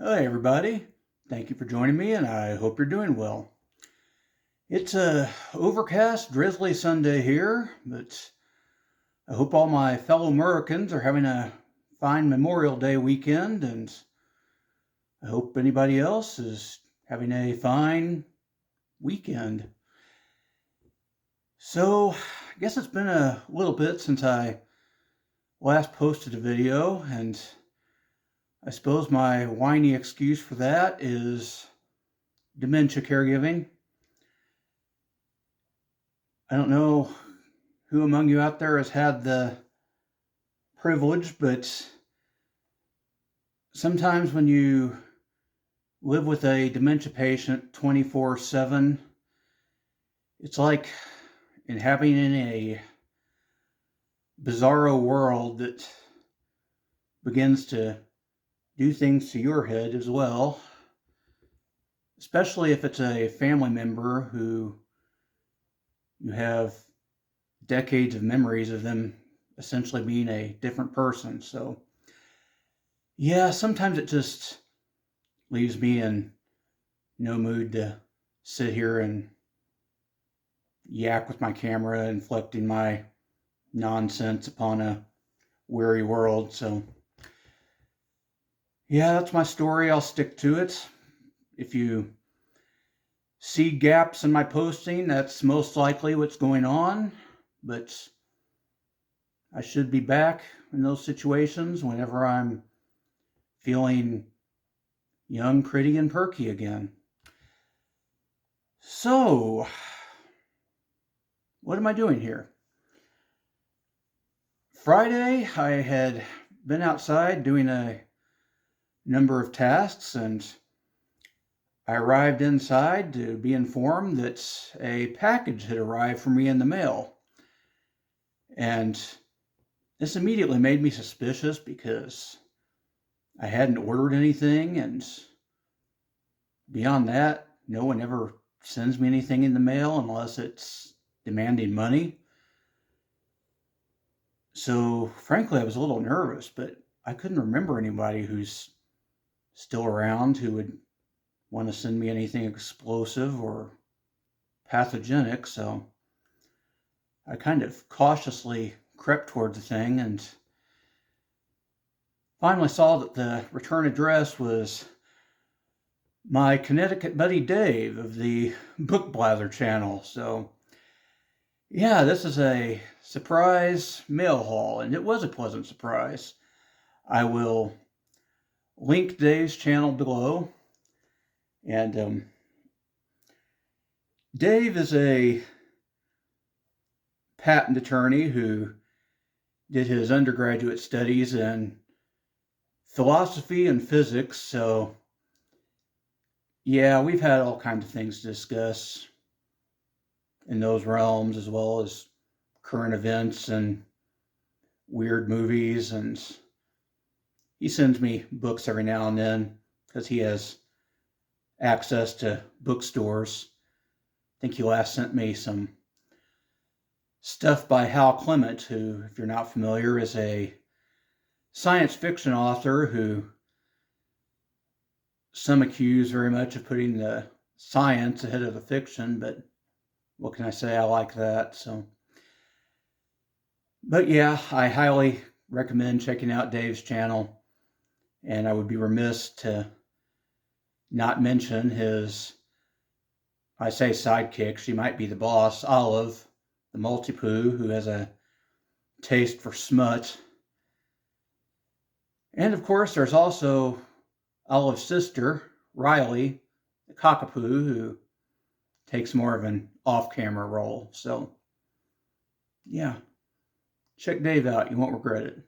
Hi, everybody. Thank you for joining me, and I hope you're doing well. It's a overcast, drizzly Sunday here, but I hope all my fellow Americans are having a fine Memorial Day weekend, and I hope anybody else is having a fine weekend. So, I guess it's been a little bit since I last posted a video, and I suppose my whiny excuse for that is dementia caregiving. I don't know who among you out there has had the privilege, but sometimes when you live with a dementia patient 24/7, it's like inhabiting in a bizarro world that begins to do things to your head as well, especially if it's a family member who you have decades of memories of them essentially being a different person. So, yeah, sometimes it just leaves me in no mood to sit here and yak with my camera, inflicting my nonsense upon a weary world. So, yeah, that's my story. I'll stick to it. If you see gaps in my posting, that's most likely what's going on. But I should be back in those situations whenever I'm feeling young, pretty, and perky again. So, what am I doing here? Friday, I had been outside doing a number of tasks, and I arrived inside to be informed that a package had arrived for me in the mail. And this immediately made me suspicious because I hadn't ordered anything, and beyond that, no one ever sends me anything in the mail unless it's demanding money. So, frankly, I was a little nervous, but I couldn't remember anybody who's still around who would want to send me anything explosive or pathogenic. So, I kind of cautiously crept towards the thing and finally saw that the return address was my Connecticut buddy Dave of the Book Blather channel. So, yeah, this is a surprise mail haul, and it was a pleasant surprise. I will link Dave's channel below. And Dave is a patent attorney who did his undergraduate studies in philosophy and physics. So, yeah, we've had all kinds of things to discuss in those realms, as well as current events and weird movies. And he sends me books every now and then because he has access to bookstores. I think he last sent me some stuff by Hal Clement, who, if you're not familiar, is a science fiction author who some accuse very much of putting the science ahead of the fiction, but what can I say? I like that. So, but yeah, I highly recommend checking out Dave's channel, and I would be remiss to not mention his, I say sidekick, she might be the boss, Olive, the multi-poo, who has a taste for smut. And of course, there's also Olive's sister, Riley, the cockapoo, who takes more of an off-camera role. So, yeah, check Dave out. You won't regret it.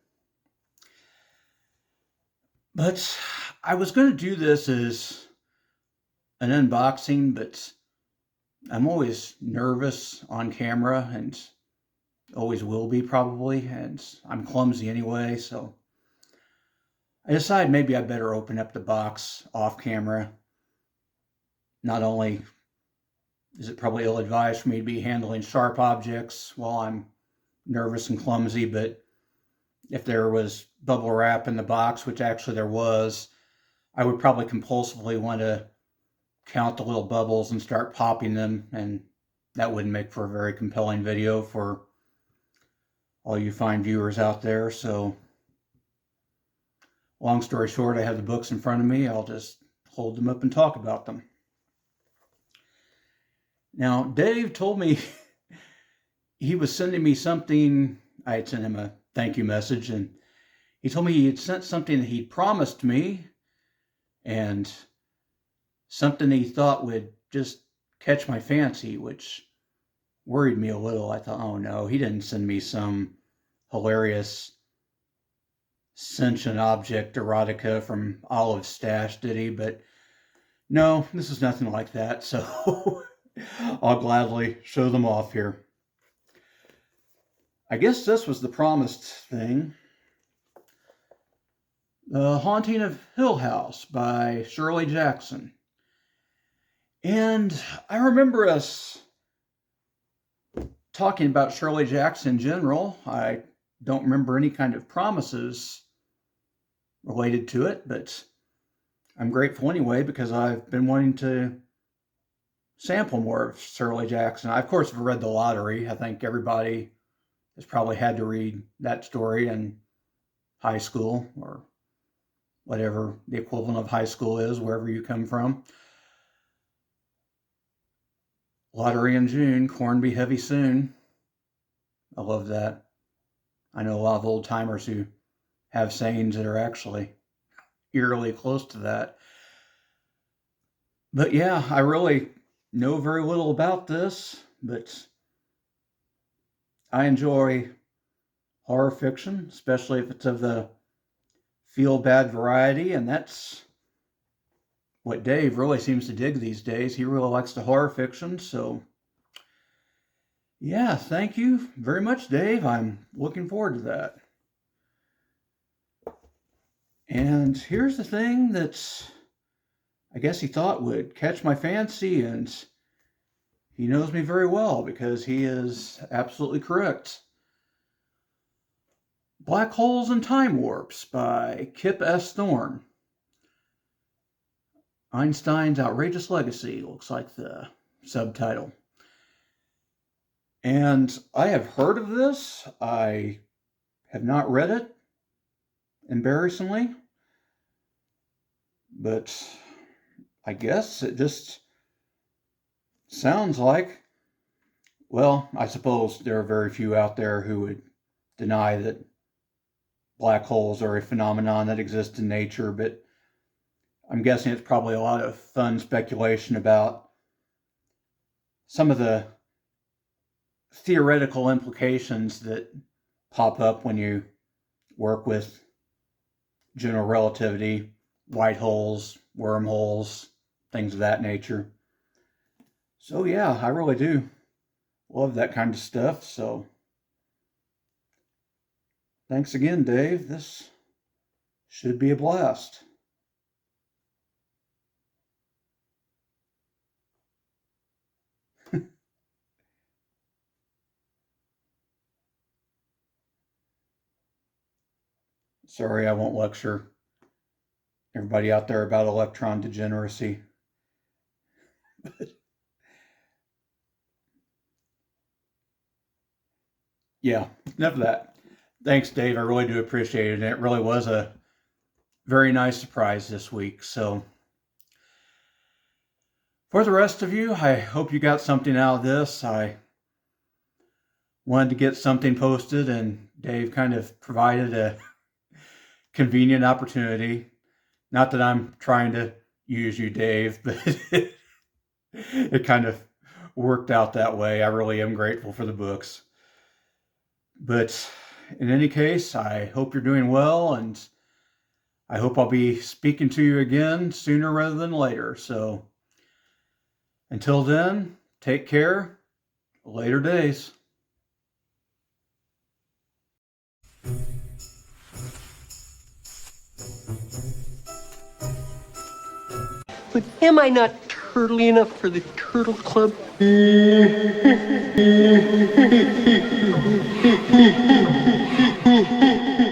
But I was going to do this as an unboxing, but I'm always nervous on camera and always will be probably, and I'm clumsy anyway, so I decided maybe I better open up the box off camera. Not only is it probably ill-advised for me to be handling sharp objects while I'm nervous and clumsy, but if there was bubble wrap in the box, which actually there was, I would probably compulsively want to count the little bubbles and start popping them, and that wouldn't make for a very compelling video for all you fine viewers out there. So long story short, I have the books in front of me. I'll just hold them up and talk about them. Now, Dave told me he was sending me something. I had sent him a thank you message, and he told me he had sent something that he'd promised me and something he thought would just catch my fancy, which worried me a little. I thought, oh no, he didn't send me some hilarious sentient object erotica from Olive's stash, did he? But no, this is nothing like that, so I'll gladly show them off here. I guess this was the promised thing. The Haunting of Hill House by Shirley Jackson. And I remember us talking about Shirley Jackson in general. I don't remember any kind of promises related to it, but I'm grateful anyway because I've been wanting to sample more of Shirley Jackson. I, of course, have read The Lottery. I think everybody has probably had to read that story in high school or whatever the equivalent of high school is, wherever you come from. Lottery in June, corn be heavy soon. I love that. I know a lot of old timers who have sayings that are actually eerily close to that. But yeah, I really know very little about this, but I enjoy horror fiction, especially if it's of the feel-bad variety, and that's what Dave really seems to dig these days. He really likes the horror fiction, so yeah, thank you very much, Dave. I'm looking forward to that. And here's the thing that I guess he thought would catch my fancy, and he knows me very well because he is absolutely correct. Black Holes and Time Warps by Kip S. Thorne. Einstein's Outrageous Legacy looks like the subtitle. And I have heard of this. I have not read it, embarrassingly. But I guess it just sounds like, well, I suppose there are very few out there who would deny that black holes are a phenomenon that exists in nature, but I'm guessing it's probably a lot of fun speculation about some of the theoretical implications that pop up when you work with general relativity, white holes, wormholes, things of that nature. So yeah, I really do love that kind of stuff. So thanks again, Dave. This should be a blast. Sorry, I won't lecture everybody out there about electron degeneracy. Yeah, enough of that. Thanks, Dave. I really do appreciate it. And it really was a very nice surprise this week. So for the rest of you, I hope you got something out of this. I wanted to get something posted, and Dave kind of provided a convenient opportunity. Not that I'm trying to use you, Dave, but it kind of worked out that way. I really am grateful for the books. But in any case, I hope you're doing well, and I hope I'll be speaking to you again sooner rather than later. So until then, take care. Later days. But am I not turtly enough for the Turtle Club?